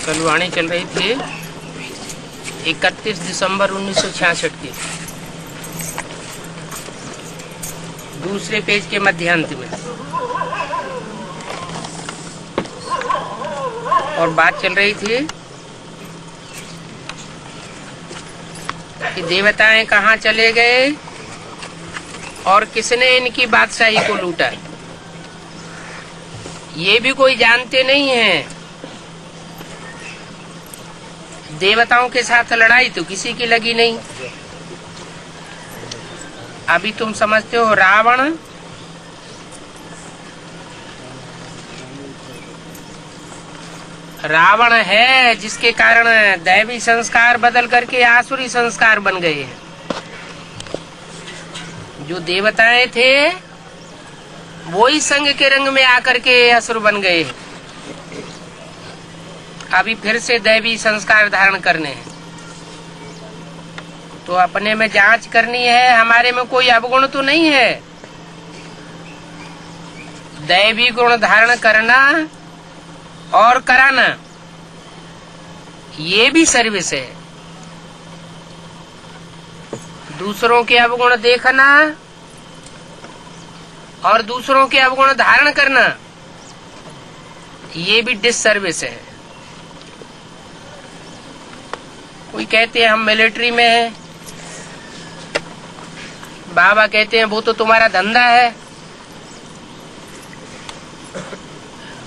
कल वाणी चल रही थी 31 दिसंबर 1966 की दूसरे पेज के मध्यांत में, और बात चल रही थी कि देवताएं कहाँ चले गए और किसने इनकी बादशाही को लूटा। ये भी कोई जानते नहीं है। देवताओं के साथ लड़ाई तो किसी की लगी नहीं। अभी तुम समझते हो रावण है जिसके कारण दैवी संस्कार बदल करके आसुरी संस्कार बन गए हैं। जो देवताएं थे वो ही संग के रंग में आकर के असुर बन गए हैं। अभी फिर से दैवी संस्कार धारण करने हैं, तो अपने में जांच करनी है। हमारे में कोई अवगुण तो नहीं है। दैवी गुण धारण करना और कराना ये भी सर्विस है। दूसरों के अवगुण देखना और दूसरों के अवगुण धारण करना ये भी डिससर्विस है। कोई कहते हैं हम मिलिट्री में हैं, बाबा कहते हैं वो तो तुम्हारा धंधा है।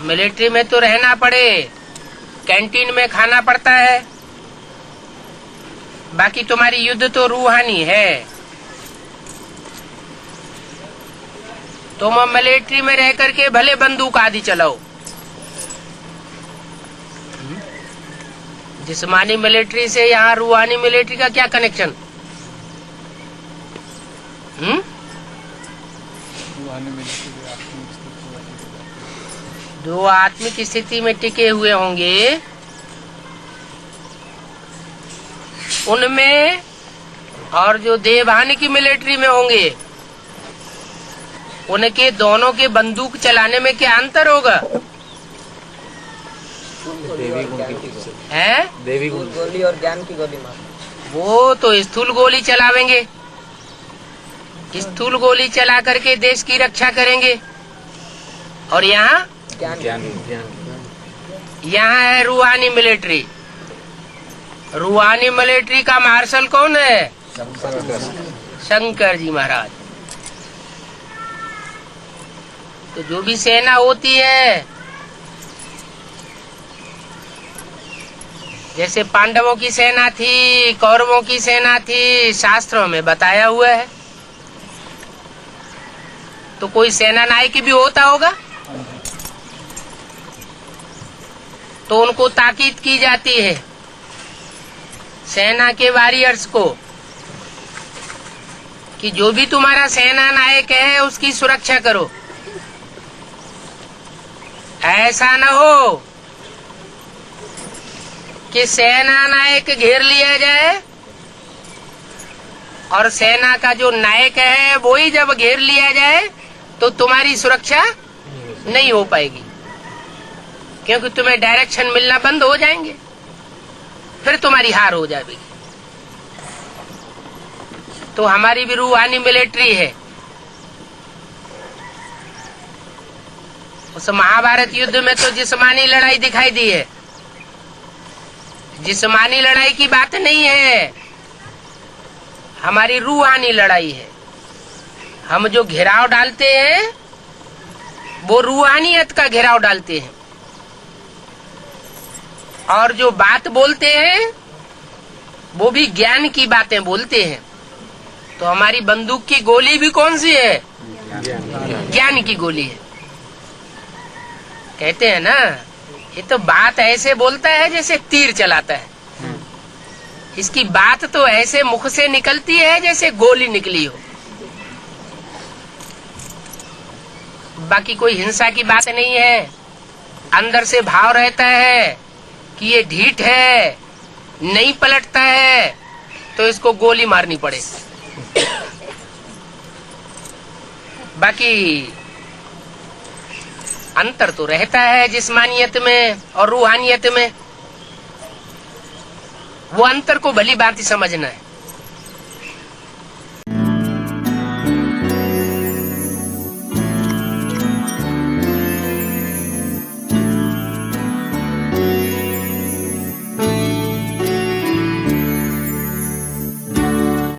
मिलिट्री में तो रहना पड़े, कैंटीन में खाना पड़ता है, बाकी तुम्हारी युद्ध तो रूहानी है। तुम मिलिट्री में रह करके भले बंदूक आदि चलाओ, जिस्मानी मिलिट्री से यहाँ रूहानी मिलिट्री का क्या कनेक्शन? जो आत्मिक स्थिति में टिके हुए होंगे उनमें, और जो देवहानी की मिलिट्री में होंगे उनके दोनों के बंदूक चलाने में क्या अंतर होगा? देवी गुण है देवी गुण गोली और ज्ञान की गोली मार। वो तो स्थूल गोली चलावेंगे, स्थूल गोली चला करके देश की रक्षा करेंगे। और यहाँ यहाँ है रूहानी मिलिट्री। रूहानी मिलिट्री का मार्शल कौन है? शंकर जी महाराज। तो जो भी सेना होती है, जैसे पांडवों की सेना थी, कौरवों की सेना थी, शास्त्रों में बताया हुआ है। तो कोई सेना नायक भी होता होगा, तो उनको ताकीद की जाती है सेना के वॉरियर्स को कि जो भी तुम्हारा सेना नायक है उसकी सुरक्षा करो। ऐसा न हो कि सेना नायक घेर लिया जाए और सेना का जो नायक है वो ही जब घेर लिया जाए तो तुम्हारी सुरक्षा नहीं हो पाएगी, क्योंकि तुम्हें डायरेक्शन मिलना बंद हो जाएंगे, फिर तुम्हारी हार हो जाएगी। तो हमारी भी रूहानी मिलिट्री है। उस महाभारत युद्ध में तो जिस्मानी लड़ाई दिखाई दी है, जिस्मानी लड़ाई की बात नहीं है, हमारी रूहानी लड़ाई है। हम जो घेराव डालते हैं वो रूहानियत का घेराव डालते हैं, और जो बात बोलते हैं वो भी ज्ञान की बातें बोलते हैं। तो हमारी बंदूक की गोली भी कौन सी है? ज्ञान की गोली है। कहते हैं ना, ये तो बात ऐसे बोलता है जैसे तीर चलाता है। इसकी बात तो ऐसे मुख से निकलती है जैसे गोली निकली हो। बाकी कोई हिंसा की बात नहीं है। अंदर से भाव रहता है कि ये ढीठ है, नहीं पलटता है, तो इसको गोली मारनी पड़े। बाकी अंतर तो रहता है जिस्मानियत में और रूहानियत में। वो अंतर को भली भांति समझना है।